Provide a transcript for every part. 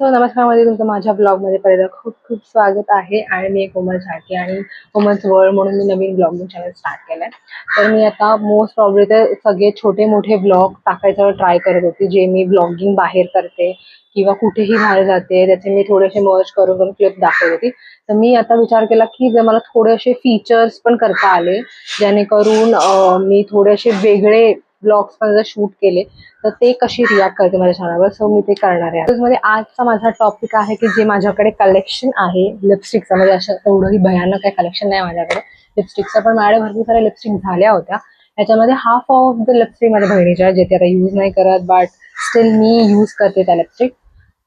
नमस्कार मध्ये तुमचं माझ्या ब्लॉगमध्ये पहिलं खूप खूप स्वागत आहे. आणि मी कोमल झाडके आणि कोमल्स वर्ल्ड म्हणून मी नवीन ब्लॉगिंग चॅनल स्टार्ट केलंय. तर मी आता मोस्ट प्रॉब्ली ते सगळे छोटे मोठे ब्लॉग टाकायचं ट्राय करत होते, जे मी ब्लॉगिंग बाहेर करते किंवा कुठेही बाहेर जाते त्याचे मी थोडेसे मर्ज करून करून क्लिप दाखवत होती. तर मी आता विचार केला की जर मला थोडेसे फीचर्स पण करता आले, जेणेकरून मी थोडेसे वेगळे ब्लॉग्स पण जर शूट केले तर ते कशी रिॲक्ट करते माझ्या चॅनलवर, सो मी ते करणार आहे. मध्ये आजचा माझा टॉपिक आहे की जे माझ्याकडे कलेक्शन आहे लिपस्टिकचं, म्हणजे असं एवढंही भयानक काही कलेक्शन नाही माझ्याकडे लिपस्टिकचं, पण माझ्याकडे भरपूर साऱ्या लिपस्टिक झाल्या होत्या. त्याच्यामध्ये हाफ ऑफ द लिपस्टिक माझ्या बहिणीच्या जे ते आता यूज नाही करत, बट स्टील मी यूज करते त्या लिपस्टिक.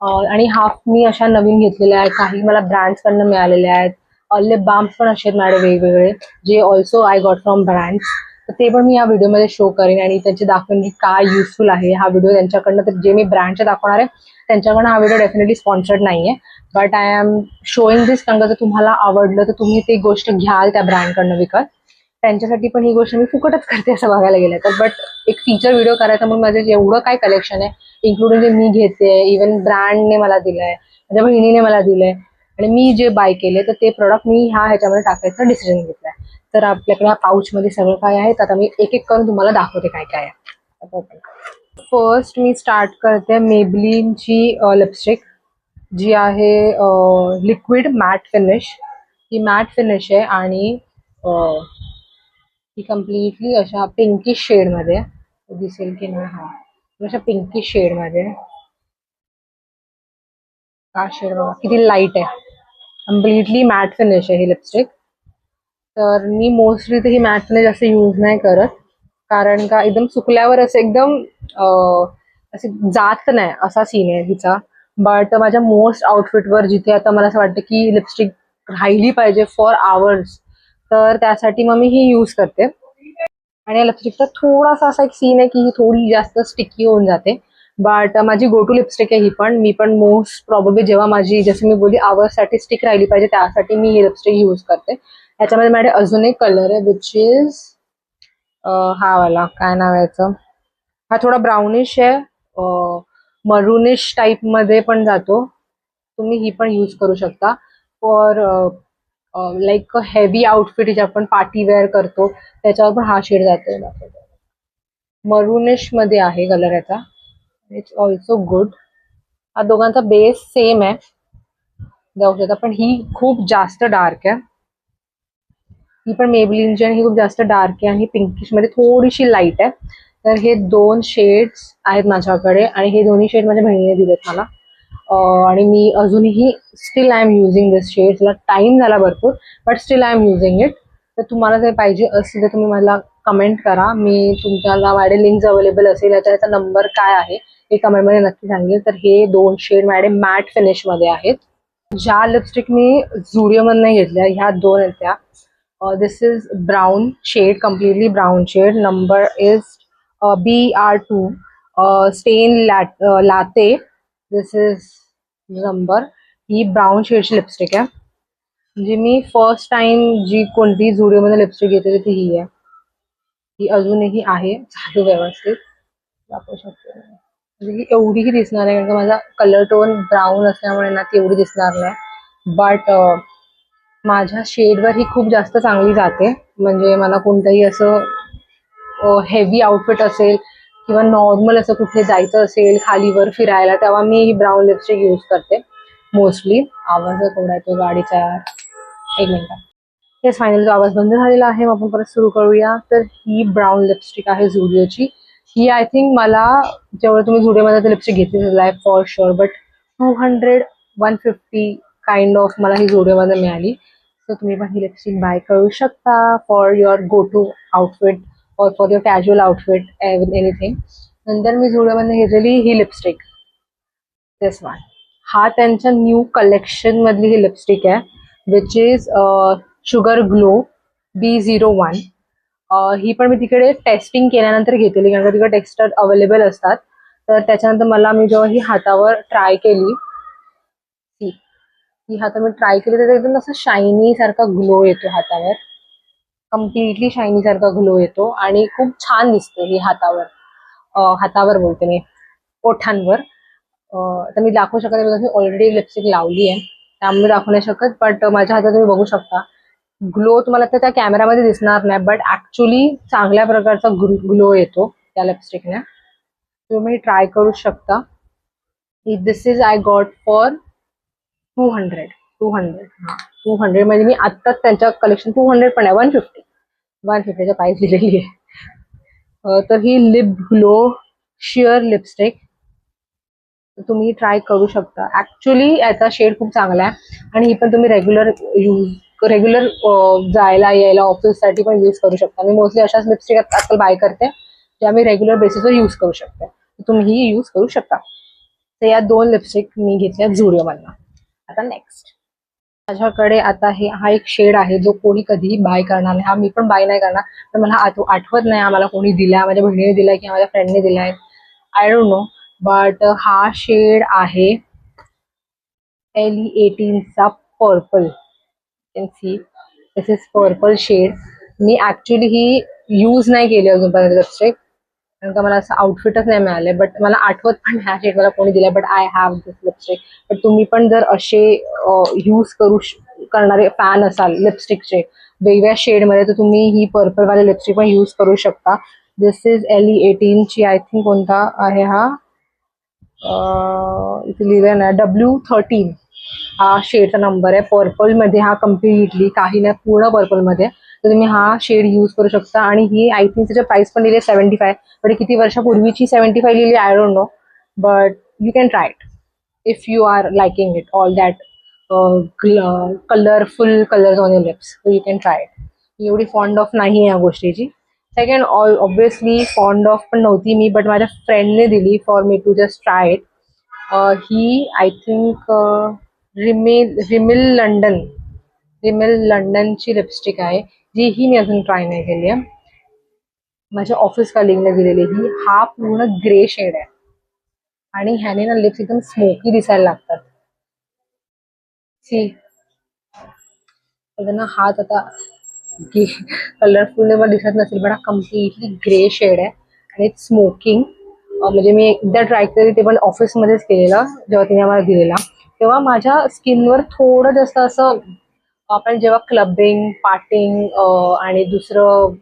आणि हाफ मी अशा नवीन घेतलेल्या आहेत, काही मला ब्रँड्स कडनं मिळालेल्या आहेत. लिप बाम्स पण असे आहेत माझ्याकडे वेगवेगळे, जे also I got from brands. तर ते पण मी या व्हिडिओमध्ये शो करेन आणि त्यांचे दाखवेन की काय युजफुल आहे हा व्हिडिओ त्यांच्याकडनं. तर जे मी ब्रँडचे दाखवणार आहे त्यांच्याकडनं हा व्हिडिओ डेफिनेटली स्पॉन्सर्ड नाहीये, बट आय एम शोईंग दिस कारण जर तुम्हाला आवडलं तर तुम्ही ती गोष्ट घ्याल त्या ब्रँडकडनं विकत. त्यांच्यासाठी पण ही गोष्ट मी फुकटच करते असं बघायला गेलं तर. बट एक फीचर व्हिडिओ करायचा म्हणून माझे जेवढं काय कलेक्शन आहे, इन्क्लुडिंग जे मी घेते, इव्हन ब्रँडने मला दिलंय, माझ्या बहिणीने मला दिलंय, आणि मी जे बाय केले तर ते प्रोडक्ट मी ह्याच्यामध्ये टाकायचा डिसिजन घेतलाय. तर आपल्याकडे पाऊच मध्ये सगळं काय आहे, तर आता मी एक एक करून तुम्हाला दाखवते काय काय आहे. फर्स्ट मी स्टार्ट करते मेबलिनची लिपस्टिक, जी आहे लिक्विड मॅट फिनिश. ही मॅट फिनिश आहे आणि ही कम्प्लिटली अशा पिंकिश शेडमध्ये दिसेल की नाही, हा अशा पिंकिश शेडमध्ये. हा शेड बघा किती लाईट आहे, कम्प्लिटली मॅट फिनिश आहे ही लिपस्टिक. तर मी मोस्टली तर ही मॅट फिनिश जास्त यूज नाही करत, कारण का एकदम सुकल्यावर असं एकदम असे जात नाही असा सीन आहे हिचा. बट माझ्या मोस्ट आउटफिटवर जिथे आता मला असं वाटतं की लिपस्टिक राहिली पाहिजे फॉर आवर्स, तर त्यासाठी मग मी ही यूज करते. आणि या लिपस्टिकचा थोडासा असा एक सीन आहे की ही थोडी जास्त स्टिकी होऊन जाते, बट माझी गो टू लिपस्टिक आहे ही पण. मी पण मोस्ट प्रॉब्ली जेव्हा माझी, जसं मी बोलली, आवर्ससाठी स्टिक राहिली पाहिजे त्यासाठी मी ही लिपस्टिक यूज करते. याच्यामध्ये माझ्याकडे अजून एक कलर आहे विच इज हा वाला, काय नाव आहे याचं, हा थोडा ब्राउनिश आहे, मरूनिश टाईप मध्ये पण जातो. तुम्ही ही पण यूज करू शकता फॉर लाईक हेवी आउटफिट जे आपण पार्टी वेअर करतो त्याच्यावर पण हा शेड जातो. मरूनिश मध्ये आहे कलर याचा, इट्स ऑल्सो गुड. हा दोघांचा बेस सेम आहे, जाऊ शकता, पण ही खूप जास्त डार्क आहे. ही पण मेबलिनची आणि ही खूप जास्त डार्क आहे, आणि ही पिंकिश मध्ये थोडीशी लाईट आहे. तर हे दोन शेड्स आहेत माझ्याकडे आणि हे दोन्ही शेड माझ्या बहिणीने दिलेत मला. आणि मी अजूनही still I am using this shades. Time झाला भरपूर, but still I am using it. तर तुम्हाला जर पाहिजे असेल तर तुम्ही मला कमेंट करा, मी तुमच्याला माझे लिंक्स अवेलेबल असेल तर त्याचा नंबर काय आहे हे कमेंटमध्ये नक्की सांगेल. तर हे दोन शेड माझे मॅट फिनिशमध्ये आहेत. ज्या लिपस्टिक मी झुडिओमधनं घेतल्या ह्या दोन आहेत त्या. This is brown shade, completely brown shade. Number is BR2 stain latte. This is number. ही ब्राउन शेडची लिपस्टिक आहे. म्हणजे मी फर्स्ट टाइम जी कोणती झुडिओमध्ये लिपस्टिक घेते ती ही आहे. ही अजूनही आहे चालू व्यवस्थित, दाखवू शकते. म्हणजे ही एवढीही दिसणार आहे कारण का माझा कलर टोन ब्राऊन असल्यामुळे ना ती एवढी दिसणार नाही, बट माझ्या शेडवर ही खूप जास्त चांगली जाते. म्हणजे मला कोणतंही असं हेवी आउटफिट असेल किंवा नॉर्मल असं कुठे जायचं असेल खालीवर फिरायला, तेव्हा मी ही ब्राऊन लिपस्टिक यूज करते मोस्टली. आवाज थोडा येतो गाडीचा, एक मिनिट. येस, फायनली तो आवाज बंद झालेला आहे, मग आपण परत सुरू करूया. तर ही ब्राऊन लिपस्टिक आहे झुडिओची. ही आय थिंक मला, जेवढं तुम्ही झुडिओमध्ये लिपस्टिक घेतली आहे for sure, but 200-150 kind of मला ही झुडिओमध्ये मिळाली. तर तुम्ही पण ही लिपस्टिक बाय करू शकता for your go to outfit और for your casual outfit, anything. नंतर मी झुडिओमध्ये घेतलेली ही लिपस्टिक, दिस वन. हा त्यांच्या न्यू कलेक्शन मधली ही लिपस्टिक आहे, which is sugar glow B01. ही पण मी तिकडे टेस्टिंग केल्यानंतर घेतलेली, कारण का तिकडे टेक्स्चर अवेलेबल असतात. तर त्याच्यानंतर मी जेव्हा ही हातावर ट्राय केली, ही हातावर मी ट्राय केली तर एकदम असं शायनी सारखा ग्लो येतो हातावर, कम्प्लिटली शायनी सारखा ग्लो येतो आणि खूप छान दिसते ही हातावर. हातावर बोलते मी, ओठांवर. आता मी दाखवू शकत नाही, मी ऑलरेडी लिपस्टिक लावली आहे त्यामुळे दाखवू नाही शकत. बट माझ्या हातात तुम्ही बघू शकता ग्लो तुम्हाला तर त्या कॅमेरामध्ये दिसणार नाही, बट ऍक्च्युली चांगल्या प्रकारचा ग्लो येतो त्या लिपस्टिकने. तुम्ही ट्राय करू शकता. दिस इज आय गॉट फॉर 200. 200 हा 200 म्हणजे मी आत्ताच त्यांच्या कलेक्शन 200 पण आहे, 150च्या प्राइस दिलेली आहे. तर ही लिप ग्लो शिअर लिपस्टिक तुम्ही ट्राय करू शकता. ऍक्च्युली याचा शेड खूप चांगला आहे आणि ही पण तुम्ही रेग्युलर जायला यायला ऑफिससाठी पण यूज करू शकता. मी मोस्टली अशाच लिपस्टिक आजकाल बाय करते ज्या मी रेग्युलर बेसिसवर यूज करू शकते. तुम्हीही यूज करू शकता. तर या 2 लिपस्टिक मी घेतल्या झुडिओमधनं. आता नेक्स्ट माझ्याकडे आता हा एक शेड आहे जो कोणी कधीही बाय करणार नाही. हा मी पण बाय नाही करणार, तर मला आठवत नाही आम्हाला कोणी दिलाय, माझ्या बहिणीने दिलाय किंवा माझ्या फ्रेंडने दिलाय, आय डोंट नो. बट हा शेड आहे LE18 चा purple. Can see this is purple shade. मी ऍक्च्युली ही यूज नाही केली अजूनपर्यंत लिपस्टिक, कारण का मला असं आउटफिटच नाही मिळाले. बट मला आठवत पण ह्या शेड मला कोणी दिलाय, but I have this lipstick. But तुम्ही पण जर असे यूज करणारे फॅन असाल लिपस्टिकचे वेगवेगळ्या शेडमध्ये, तर तुम्ही ही पर्पल वाले लिपस्टिक पण यूज करू शकता. दिस इज LE18 ची आय थिंक कोणता आहे हा, इथे लिहिलंय ना W13 हा शेडचा नंबर आहे. पर्पल मध्ये हा कम्प्लिटली काही नाही पूर्ण पर्पल मध्ये, तर तुम्ही हा शेड यूज करू शकता. आणि ही आय थिंक त्याचे प्राइस पण लिहिले 75, बट किती वर्षापूर्वीची 75 लिहिली I don't know. But you can try it if you are liking it all that colourful colours on your lips, so you can try it. एवढी फॉन्ड ऑफ नाही या गोष्टीची. सेकंड ऑब्विसली फॉन्ड ऑफ पण नव्हती मी, but माझ्या फ्रेंडने दिली for me to just try it. ही आय थिंक रिमेल लंडनची लिपस्टिक आहे, जी ही मी अजून ट्राय नाही केली आहे. माझ्या ऑफिस कलिगने दिलेली ही. हा पूर्ण ग्रे शेड आहे आणि ह्याने ना लिप्स एकदम स्मोकी दिसायला लागतात. सी ना हात आता कलरफुल मला दिसत नसेल, पण हा कम्प्लिटली ग्रे शेड आहे आणि स्मोकिंग. म्हणजे मी एकदा ट्राय केली, ते पण ऑफिसमध्येच केलेलं जेव्हा तिने आम्हाला दिलेला. तेव्हा माझ्या स्किनवर थोडं जास्त असं, आपण जेव्हा क्लबिंग पार्टिंग आणि दुसरं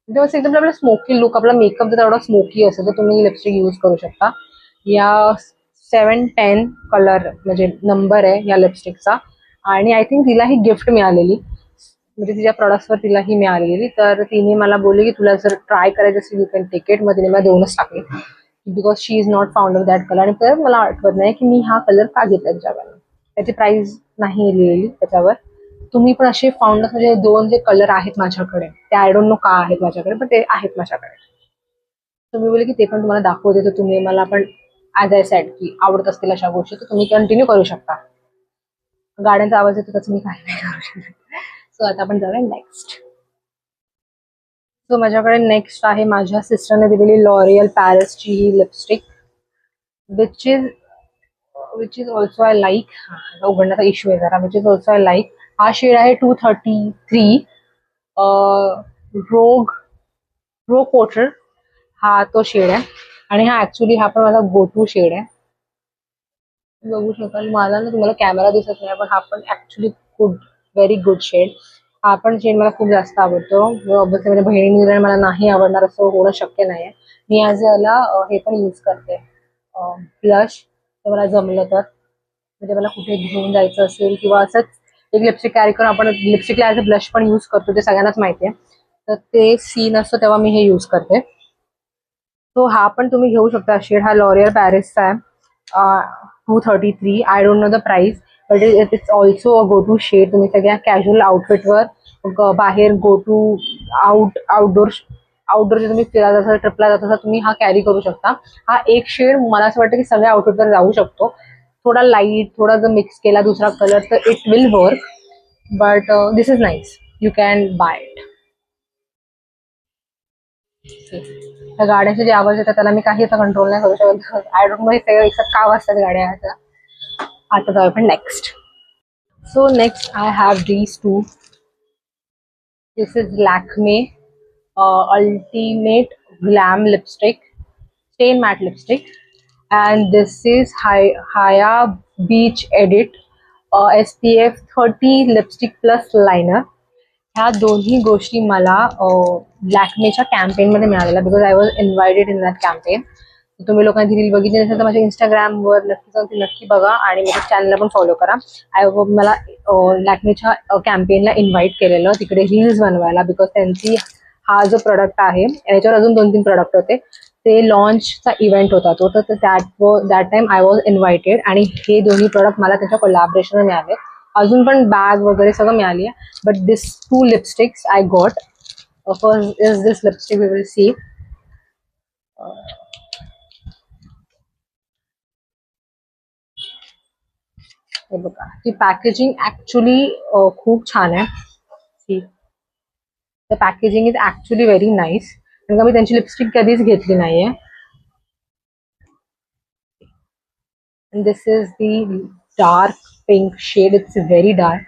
जेव्हा एकदम आपला स्मोकी लुक, आपला मेकअप जर एवढा स्मोकी असेल तर तुम्ही लिपस्टिक यूज करू शकता. या 710 कलर म्हणजे नंबर आहे या लिपस्टिकचा. आणि आय थिंक तिला ही गिफ्ट मिळालेली, म्हणजे तिच्या प्रॉडक्ट्सवर तिला ही मिळालेली. तर तिने मला बोलली की तुला जर ट्राय करायचं असेल यू कॅन टेक इट. मग तिने मला देऊनच टाकली because she is not found of that colour. आणि तर मला आठवत नाही की मी हा कलर का घेतला त्याच्यावर, त्याची प्राइस नाही लिहिलेली त्याच्यावर. तुम्ही पण असे फाउंडर्स म्हणजे 2 जे कलर आहेत माझ्याकडे, ते आय डोंट नो का आहेत माझ्याकडे, पण ते आहेत माझ्याकडे. तुम्ही बोलले की ते पण तुम्हाला दाखवते, तर तुम्ही मला पण ॲज आय सेड की आवडत असतील अशा गोष्टी तर तुम्ही कंटिन्यू करू शकता. गाड्यांचा आवाज येतो त्याचं मी काही नाही करू शकत. सो आता आपण जाऊया नेक्स्ट. सो माझ्याकडे नेक्स्ट आहे माझ्या सिस्टरने दिलेली लॉरियल पॅरिसची ही lipstick, which is also I like. उघडण्याचा इश्यू आहे जरा. Which is also I like. हा शेड आहे 233 रोग पोर्टर हा तो शेड आहे. आणि हा ऍक्च्युली हा पण माझा गो टू शेड आहे. बघू शकाल मला ना तुम्हाला कॅमेरा दिसत नाही, पण हा पण actually good, very good shade. हा पण शेड मला खूप जास्त आवडतो. ऑब्विसली माझ्या बहिणीने मला नाही आवडणार असं होणं शक्य नाही. मी आज याला हे पण यूज करते ब्लश, तर मला जमलं तर, म्हणजे मला कुठे घेऊन जायचं असेल किंवा असंच एक लिपस्टिक कॅरी करून आपण लिपस्टिकला ॲज अ ब्लश पण यूज करतो, ते सगळ्यांनाच माहिती आहे. तर ते सीन असतो तेव्हा मी हे यूज करते. तो हा पण तुम्ही घेऊ शकता शेड. हा लॉरियल पॅरिसचा आहे, 233. I don't know the price, but it's also a go to shade. तुम्ही सगळ्या कॅज्युअल आउटफिटवर बाहेर गो टू आउटडोर तुम्ही फिरायला जाता, ट्रिपला जाता, तुम्ही हा कॅरी करू शकता. हा एक शेड मला असं वाटतं की सगळ्या आउटफिटवर जाऊ शकतो. थोडा लाईट, थोडा जर मिक्स केला दुसरा कलर तर it will work. But this is nice, you can buy it. त्या गाड्याचे जे आवाज येतात त्याला मी काही आता कंट्रोल नाही करू शकत. आय डोंट नो हे सगळं एकसाथ का वाजतात गाड्या आता. आता जाऊ आपण next. So next I have these two. This is Lakme ultimate glam lipstick, stain matte lipstick. and this is Haya Beach Edit SPF 30 lipstick plus liner. ह्या दोन्ही गोष्टी मला लॅक्मेच्या कॅम्पेनमध्ये मिळालेल्या, because I was invited in that campaign. तुम्ही लोकांनी reel बघितली नसेल तर माझ्या इंस्टाग्रामवर नक्की जाऊन ती नक्की बघा आणि माझ्या चॅनलला पण फॉलो करा. मला लॅक्मेच्या कॅम्पेनला इन्व्हाइट केलेलं तिकडे रील्स बनवायला, बिकॉज त्यांची हा जो प्रोडक्ट आहे याच्यावर अजून 2-3 प्रोडक्ट होते, ते लॉन्चचा इव्हेंट होता तो, तर that time I was invited आणि हे दोन्ही प्रोडक्ट मला त्याच्या कोलॅबरेशन मिळाले. अजून पण बॅग वगैरे सगळं मिळाली आहे. But this 2 lipsticks I got. First is this lipstick, we will see. हे बघा, ती पॅकेजिंग ऍक्च्युली खूप छान आहे. See, the packaging is actually very nice. कारण का मी त्यांची लिपस्टिक कधीच घेतली नाहीये. And this is the dark pink shade. It's very dark.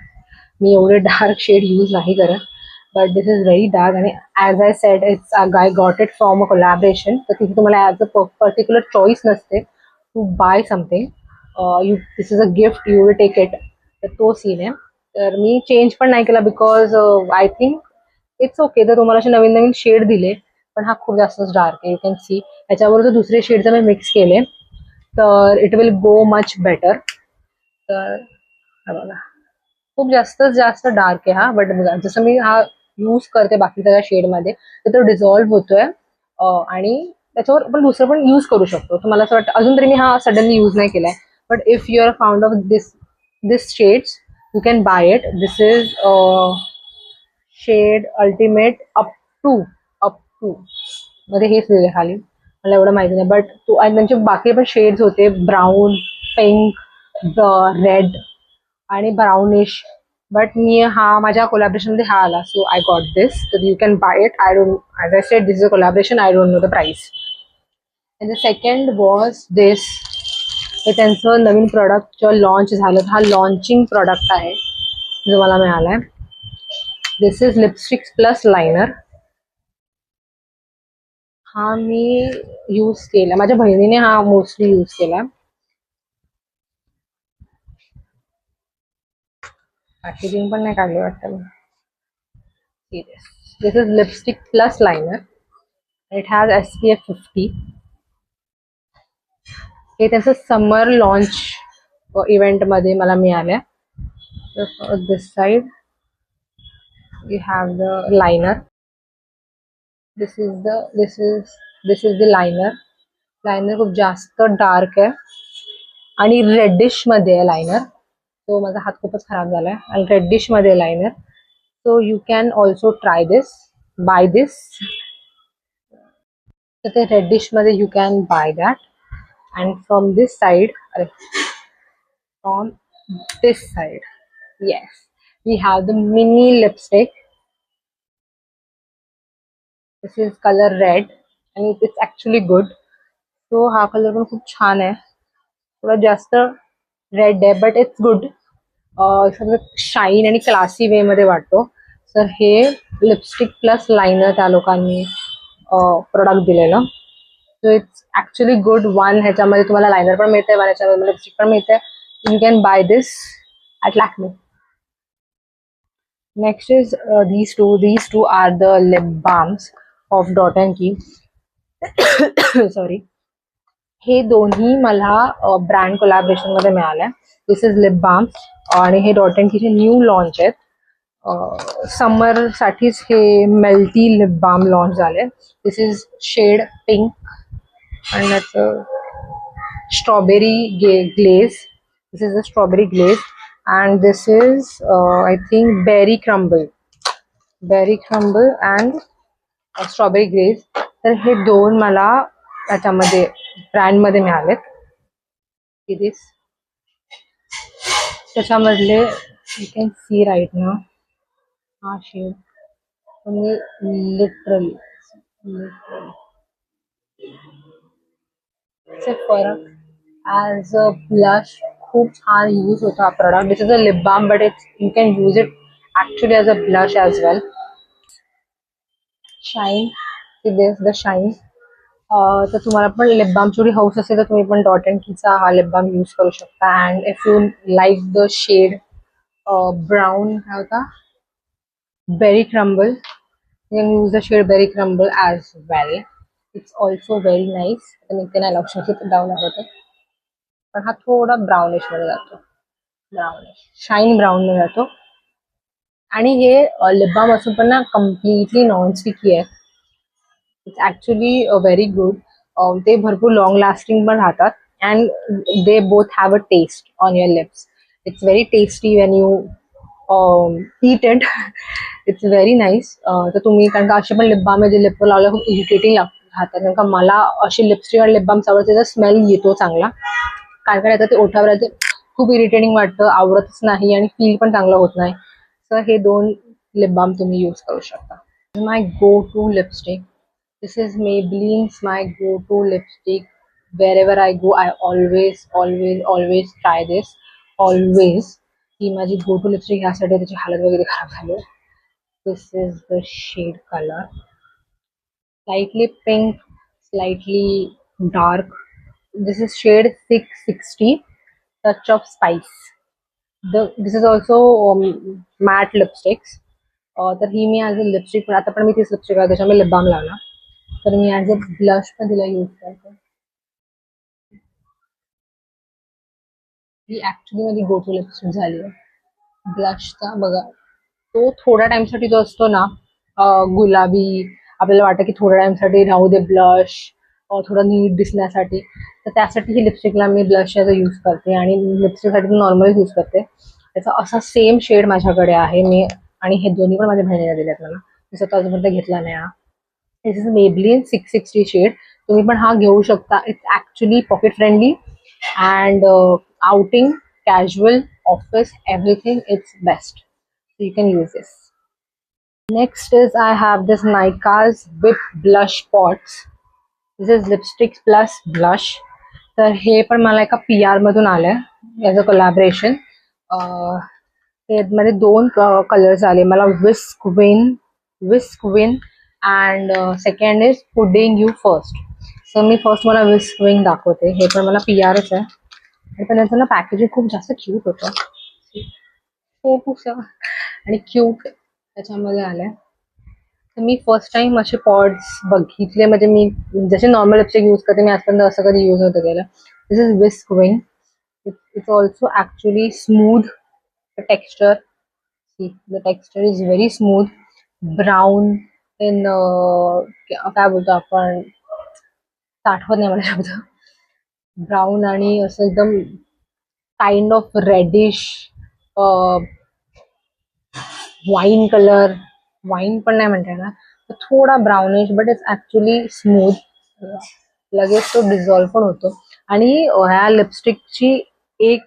मी एवढे डार्क शेड यूज नाही करत, but this is very dark. आणि as I said, it's I got it from a collaboration. तर तिथे तुम्हाला ॲज अ पर्टिक्युलर चॉईस नसते to buy something. This is a gift, you will take it. तर तो scene आहे. तर मी change पण नाही केला, because I think it's okay. तर तुम्हाला असे नवीन नवीन शेड दिले, पण हा खूप जास्तच डार्क आहे. यू कॅन सी याच्यावर जर दुसरे शेड जर मी मिक्स केले तर it will go much better. तर बघा, खूप जास्तच जास्त डार्क आहे हा. बट बघा, जसं मी हा यूज करते बाकी सगळ्या शेडमध्ये तर तो डिझॉल्व्ह होतोय आणि त्याच्यावर आपण दुसरं पण यूज करू शकतो. तर मला असं वाटतं, अजून तरी मी हा सडनली यूज नाही केलाय. But if you are found of this shades, you can buy it. This is shade ultimate up to मध्ये हेच दिले खाली, मला एवढं माहिती नाही. बट आणि त्यांचे बाकी पण शेड्स होते, ब्राऊन, पिंक, रेड आणि ब्राउनिश. बट मी हा माझ्या कोलॅबरेशनमध्ये हा आला, सो आय गॉट दिस. तर you can buy it. I don't, as I said, this is a collaboration, I don't know the price. And the second was this. हे त्यांचं नवीन product जेव्हा launch झालं, हा लॉन्चिंग प्रोडक्ट आहे जो मला मिळाला आहे. This is lipstick plus liner. हा मी यूज केला, माझ्या बहिणीने हा मोस्टली यूज केला. पॅकेजिंग पण नाही काढली वाटतं मी. This is lipstick plus liner. It has SPF 50. हे त्याचं समर लॉन्च इव्हेंटमध्ये मला मिळालं. This side you have the liner. This is the liner. Liner खूप जास्त डार्क आहे आणि रेडिश मध्ये आहे लायनर. तो माझा हात खूपच खराब झालाय आणि रेडिश मध्ये liner. So you can also try this, buy this. तर ते रेडिश मध्ये you can buy that. And from this side, from this side, yes, we have the mini lipstick. This is color red and it's actually good. So हा colour पण खूप छान आहे, थोडा जास्त रेड आहे, बट इट्स गुड. शाईन आणि classy वे मध्ये वाटतो. तर हे लिपस्टिक प्लस लायनर त्या लोकांनी प्रोडक्ट दिलेलं. So it's actually good. One ह्याच्यामध्ये तुम्हाला लायनर पण मिळते, वन ह्याच्यामध्ये लिपस्टिक पण मिळते. You can buy this at Lakme. Next is these two. These two are the lip balms of Dot and Key. Sorry. हे दोन्ही मला ब्रँड कोलॅबरेशन मध्ये मिळाले. दिस इज लिप बाम्स आणि हे डॉट अँड कीचे न्यू लॉन्च आहेत. समर साठीच हे मेल्टी लिप बाम लॉन्च झाले. दिस इज शेड पिंक आणि त्याचं strawberry glaze. This is a strawberry glaze and this is I think berry crumble and strawberry glaze. तर हे दोन मला त्याच्यामध्ये ब्रँड मध्ये मिळालेत. त्याच्यामधले यू कॅन सी राईट ना, हा शेड तुम्ही लिटरली फरक ॲज अ ब्लश खूप छान यूज होता हा product. This is a lip balm, but it's you can use it actually as a blush as well. Shine, this the shine. तर तुम्हाला पण लिप बाम थोडी हौस असेल तर तुम्ही पण डॉट अँड कीचा हा लिप बाम यूज करू शकता. And if you like the shade brown काय होता berry crumble, you can use the shade berry crumble as well. It's also very nice. आता मी ते नाही लावू शकत डाऊन होतं, पण हा थोडा ब्राउनिश मध्ये जातो, ब्राउनिश शाईन ब्राऊन मध्ये जातो. आणि हे लिप बाम असून पण ना कम्प्लिटली नॉन स्टिकी आहे. It's actually very good. ते भरपूर लॉंग लास्टिंग पण राहतात. And they both have a test on your lips. It's very tasty Wien you eat it. It's very nice. तर तुम्ही कारण का असे पण लिप बाम आहे जे लिपवर लावल्या खूप इरिटेटिंग राहतात. कारण का मला अशी लिपस्टिक आणि लिप बाम आवडते, त्याचा स्मेल येतो चांगला. काय काय येतं ते ओठावर येते, खूप इरिटेटिंग वाटतं, आवडतच नाही आणि फील पण चांगलं होत नाही. तर हे दोन लिप बाम तुम्ही यूज करू शकता. My go to lipstick. This is Maybelline's my go-to lipstick. Wherever I go, I always try this. Always. ही माझी गो टू लिपस्टिक ह्यासाठी त्याची हालत वगैरे खराब झाली. This is the shade colour. Slightly pink, slightly dark. This is shade 660. Touch of spice. This is also matte lipsticks. तर ही मी as a lipstick पण आता पण मी तीच लिपस्टिक आहे त्याच्यामुळे लिप बाम लावला. तर मी ॲज अ ब्लश पण तिला यूज करते. ही ॲक्च्युली माझी गो टू लिपस्टिक झाली आहे. ब्लशचा बघा, तो थोड्या टाइमसाठी जो असतो ना गुलाबी, आपल्याला वाटतं की थोड्या टाइमसाठी राहू दे ब्लश, थोडं नीट दिसण्यासाठी, तर त्यासाठी ही लिपस्टिकला मी ब्लश ॲज अ यूज करते. आणि लिपस्टिकसाठी नॉर्मल यूज करते. त्याचा असा सेम शेड माझ्याकडे आहे. मी आणि हे दोन्ही पण माझ्या बहिणीला दिलेत मला, मी स्वतः अजूनपर्यंत घेतला नाही. दिस इज Maybelline 660 शेड. तुम्ही पण हा घेऊ शकता. It's actually pocket friendly and outing, casual, office, everything, it's best. So you can use this. Next is I have this Nykaa's Whip Blush Pots. This is lipstick plus blush. तर हे पण मला एका PR मधून आलंय as a collaboration. मध्ये दोन colours आले मला, whisk win and second is pudding you first. So me first मला विस्क विन दाखवते. हे पण मला PRच आहे. पण त्याचं ना पॅकेजिंग खूप जास्त क्यूट होतं, खूप आणि क्यूट त्याच्यामध्ये आलंय. तर मी फर्स्ट टाइम असे पॉड्स बघितले, म्हणजे मी जसे नॉर्मल लिपस्टिक यूज करते मी आजपर्यंत असं कधी यूज नव्हतं केलं. This is whisk wing. It's also actually smooth texture. The texture is very smooth. Brown in काय बोलतो आपण, आठवत नाही मला शब्द. ब्राऊन आणि असं एकदम kind of reddish wine colour, wine पण नाही म्हणता येणार, थोडा brownish, but it's actually smooth. लगेच तो डिझॉल्व्ह पण होतो. आणि ह्या लिपस्टिकची एक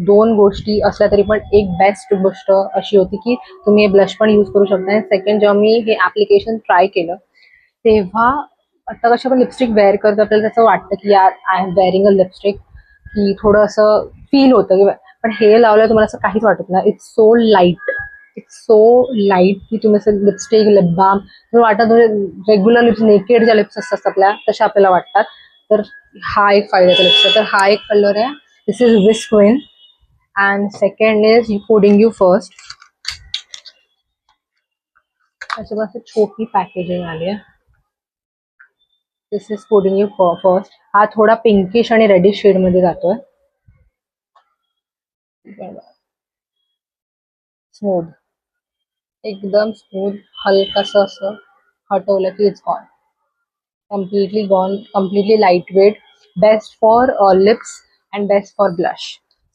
दोन गोष्टी असल्या तरी पण एक बेस्ट गोष्ट अशी होती की तुम्ही हे ब्लश पण यूज करू शकता. आणि सेकंड, जेव्हा मी हे ॲप्लिकेशन ट्राय केलं तेव्हा, आता कशा पण लिपस्टिक वेअर करतो आपल्याला त्याचं वाटतं की यार I am wearing a lipstick, की थोडं असं फील होतं की, पण हे लावलं तुम्हाला असं काहीच वाटत नाही. इट्स सो लाईट, की तुम्ही असं लिपस्टिक लिप बाम तुम्ही वाटत, म्हणजे रेग्युलर लिप्स नेकेड ज्या लिप्स असतात आपल्या तशा आपल्याला वाटतात. तर हा एक फायद्याचा लिप्स. तर हा एक कलर आहे. This is whisk win and second is pudding you first. त्याच्यापासून छोटी पॅकेजिंग आली आहे. This is pudding you first. हा थोडा पिंकिश आणि रेडिश शेड मध्ये जातोय. स्मूथ, एकदम स्मूथ. हलकासं असं हटवलं की it's gone, completely lightweight, best for lips and best for blush.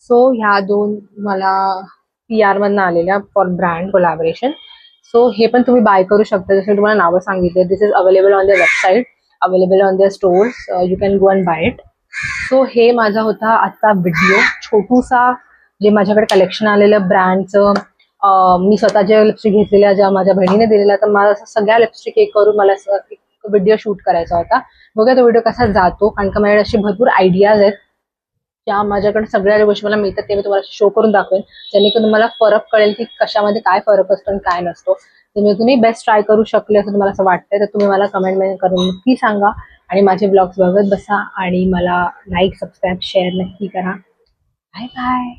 So ह्या दोन मला PR मधनं आलेल्या फॉर ब्रँड कोलॅबरेशन. सो हे पण तुम्ही बाय करू शकता, जसं तुम्हाला नावं सांगितले. This is available on their website, available on their stores, you can go and buy it. So हे माझा होता आजचा व्हिडिओ, छोटूसा जे माझ्याकडे कलेक्शन आलेलं ब्रँडचं. मी स्वतःच्या लिपस्टिक घेतलेल्या ज्या माझ्या बहिणीने दिलेल्या, तर मला सगळ्या लिपस्टिक एक करून मला व्हिडिओ शूट करायचा होता. बघा तो व्हिडिओ कसा जातो, कारण का माझ्याकडे असे भरपूर आयडियाज आहेत त्या माझ्याकडे सगळ्या गोष्टी मला मिळतात, ते मी तुम्हाला शो करून दाखवेन, जेणेकरून तुम्हाला फरक कळेल की कशामध्ये काय फरक असतो आणि काय नसतो. तुम्ही बेस्ट ट्राय करू शकले असं तुम्हाला असं वाटतंय तर तुम्ही मला कमेंट करून नक्की सांगा. आणि माझे ब्लॉग्स बघत बसा आणि मला लाईक सबस्क्राईब शेअर नक्की करा. Bye bye.